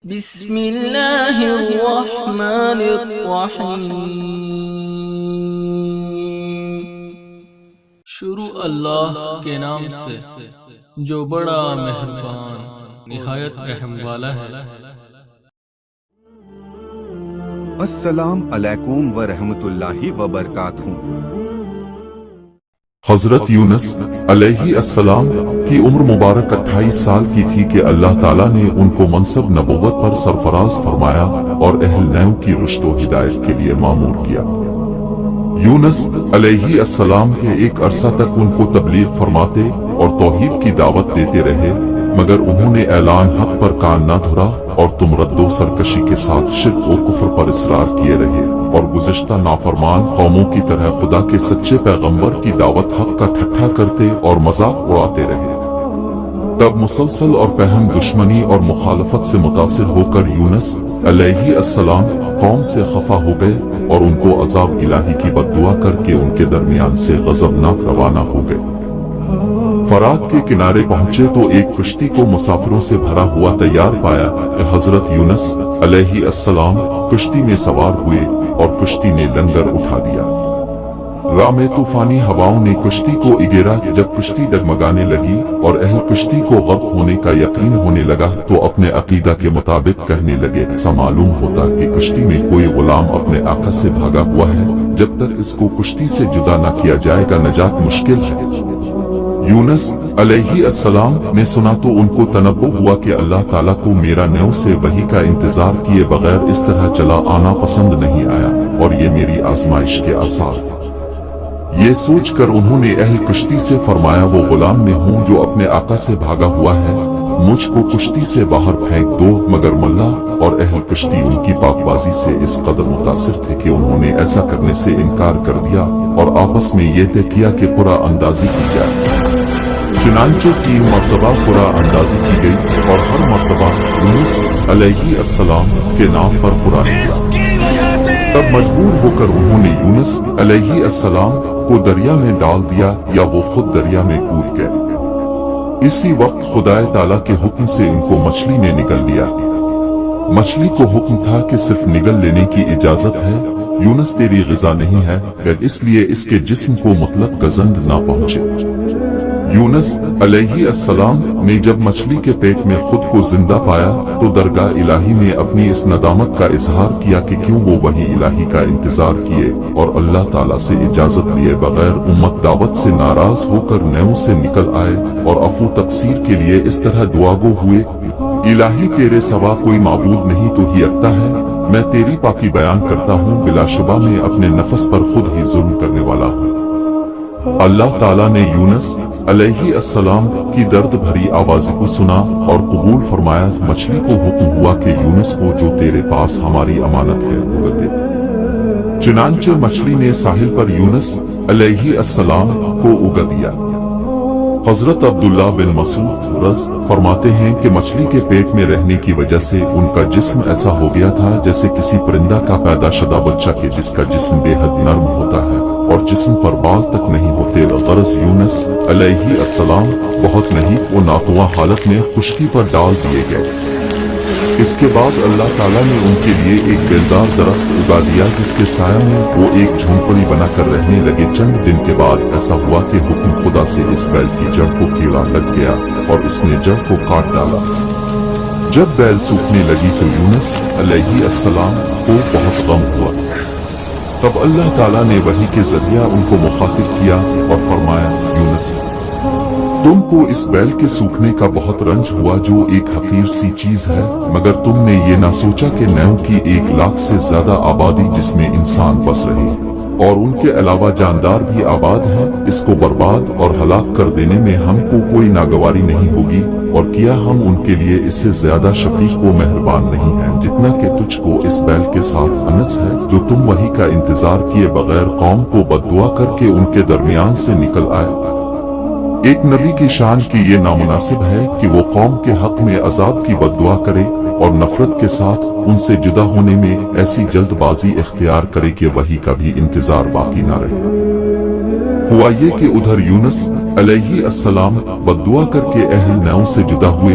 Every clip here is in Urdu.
بسم اللہ الرحمن الرحیم۔ شروع اللہ کے نام سے جو بڑا مہربان نہایت رحم والا ہے۔ السلام علیکم ورحمۃ اللہ وبرکاتہ۔ حضرت یونس علیہ السلام کی عمر مبارک 28 سال کی تھی کہ اللہ تعالیٰ نے ان کو منصب نبوت پر سرفراز فرمایا اور اہل نیو کی رشد و ہدایت کے لیے مامور کیا۔ یونس علیہ السلام کے ایک عرصہ تک ان کو تبلیغ فرماتے اور توحید کی دعوت دیتے رہے، مگر انہوں نے اعلان حق پر کان نہ دھرا اور تم رد و سرکشی کے ساتھ شرک و کفر پر اصرار کیے رہے اور گزشتہ نافرمان قوموں کی طرح خدا کے سچے پیغمبر کی دعوت حق کا ٹھٹھا کرتے اور مذاق اڑاتے رہے۔ تب مسلسل اور فہم دشمنی اور مخالفت سے متاثر ہو کر یونس علیہ السلام قوم سے خفا ہو گئے اور ان کو عذاب الہی کی بد دعا کر کے ان کے درمیان سے غضبناک روانہ ہو گئے۔ فرات کے کنارے پہنچے تو ایک کشتی کو مسافروں سے بھرا ہوا تیار پایا کہ حضرت یونس علیہ السلام کشتی میں سوار ہوئے اور کشتی نے لنگر اٹھا دیا۔ راہ میں طوفانی ہواؤں نے کشتی کو اگیرا۔ جب کشتی ڈگمگانے لگی اور اہل کشتی کو غرق ہونے کا یقین ہونے لگا تو اپنے عقیدہ کے مطابق کہنے لگے، ایسا معلوم ہوتا کہ کشتی میں کوئی غلام اپنے آقا سے بھاگا ہوا ہے، جب تک اس کو کشتی سے جدا نہ کیا جائے گا نجات مشکل ہے۔ یونس علیہ السلام نے سنا تو ان کو تنبؤ ہوا کہ اللہ تعالیٰ کو میرا نیو سے وحی کا انتظار کیے بغیر اس طرح چلا آنا پسند نہیں آیا اور یہ میری آزمائش کے آثار تھے۔ یہ سوچ کر انہوں نے اہل کشتی سے فرمایا، وہ غلام میں ہوں جو اپنے آقا سے بھاگا ہوا ہے، مجھ کو کشتی سے باہر پھینک دو۔ مگر ملا اور اہل کشتی ان کی پاک بازی سے اس قدر متاثر تھے کہ انہوں نے ایسا کرنے سے انکار کر دیا اور آپس میں یہ طے کیا کہ قرعہ اندازی کی جائے۔ چنانچہ 3 مرتبہ قرعہ اندازی کی گئی اور ہر مرتبہ یونس علیہ السلام کے نام پر قرعہ نکلا۔ تب مجبور ہو کر انہوں نے یونس علیہ السلام کو دریا میں ڈال دیا یا وہ خود دریا میں کود گئے۔ اسی وقت خدا تعالیٰ کے حکم سے ان کو مچھلی نے نگل لیا۔ مچھلی کو حکم تھا کہ صرف نگل لینے کی اجازت ہے، یونس تیری غذا نہیں ہے، اس لیے اس کے جسم کو مطلق گزند نہ پہنچے۔ یونس علیہ السلام نے جب مچھلی کے پیٹ میں خود کو زندہ پایا تو درگاہ الہی میں اپنی اس ندامت کا اظہار کیا کہ کیوں وہ وحی الہی کا انتظار کیے اور اللہ تعالیٰ سے اجازت لیے بغیر امت دعوت سے ناراض ہو کر نیو سے نکل آئے اور عفو تقصیر کے لیے اس طرح دعاگو ہوئے، الہی تیرے سوا کوئی معبود نہیں، تو ہی یکتا ہے، میں تیری پاکی بیان کرتا ہوں، بلا شبہ میں اپنے نفس پر خود ہی ظلم کرنے والا ہوں۔ اللہ تعالیٰ نے یونس علیہ السلام کی درد بھری آواز کو سنا اور قبول فرمایا۔ مچھلی کو حکم ہوا کہ یونس کو جو تیرے پاس ہماری امانت ہے وہ دے۔ چنانچہ مچھلی نے ساحل پر یونس علیہ السلام کو اگا دیا۔ حضرت عبداللہ بن مسعود رض فرماتے ہیں کہ مچھلی کے پیٹ میں رہنے کی وجہ سے ان کا جسم ایسا ہو گیا تھا جیسے کسی پرندہ کا پیدا شدہ بچہ کے جس کا جسم بے حد نرم ہوتا ہے اور جسم پر بال تک نہیں ہوتے۔ غرض یونس علیہ السلام بہت نحیف و ناتواں حالت میں خشکی پر ڈال دیے گئے۔ اس کے بعد اللہ تعالیٰ نے ان کے لیے ایک بیلدار درخت اگا دیا جس کے سایہ میں وہ ایک جھونپڑی بنا کر رہنے لگے۔ چند دن کے بعد ایسا ہوا کہ حکم خدا سے اس بیل کی جڑ کو کیڑا لگ گیا اور اس نے جڑ کو کاٹ ڈالا۔ جب بیل سوکھنے لگی تو یونس علیہ السلام کو بہت غم ہوا۔ تب اللہ تعالیٰ نے وحی کے ذریعہ ان کو مخاطب کیا اور فرمایا، یونس تم کو اس بیل کے سوکھنے کا بہت رنج ہوا جو ایک حقیر سی چیز ہے، مگر تم نے یہ نہ سوچا کہ نیو کی 1 لاکھ سے زیادہ آبادی جس میں انسان بس رہے اور ان کے علاوہ جاندار بھی آباد ہیں، اس کو برباد اور ہلاک کر دینے میں ہم کو کوئی ناگواری نہیں ہوگی، اور کیا ہم ان کے لیے اس سے زیادہ شفیق و مہربان نہیں ہیں جتنا کہ تجھ کو اس بیل کے ساتھ انس ہے جو تم وحی کا انتظار کیے بغیر قوم کو بد دعا کر کے ان کے درمیان سے نکل آئے۔ ایک نبی کی شان کی یہ نامناسب ہے کہ وہ قوم کے حق میں عذاب کی بد دعا کرے اور نفرت کے ساتھ ان سے جدا ہونے میں ایسی جلد بازی اختیار کرے کہ وحی کا بھی انتظار باقی نہ رہے۔ ہوا یہ کہ ادھر یونس علیہ السلام بد دعا کر کے اہل نیو سے جدا ہوئے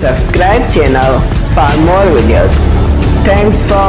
Subscribe channel for more videos. Thanks for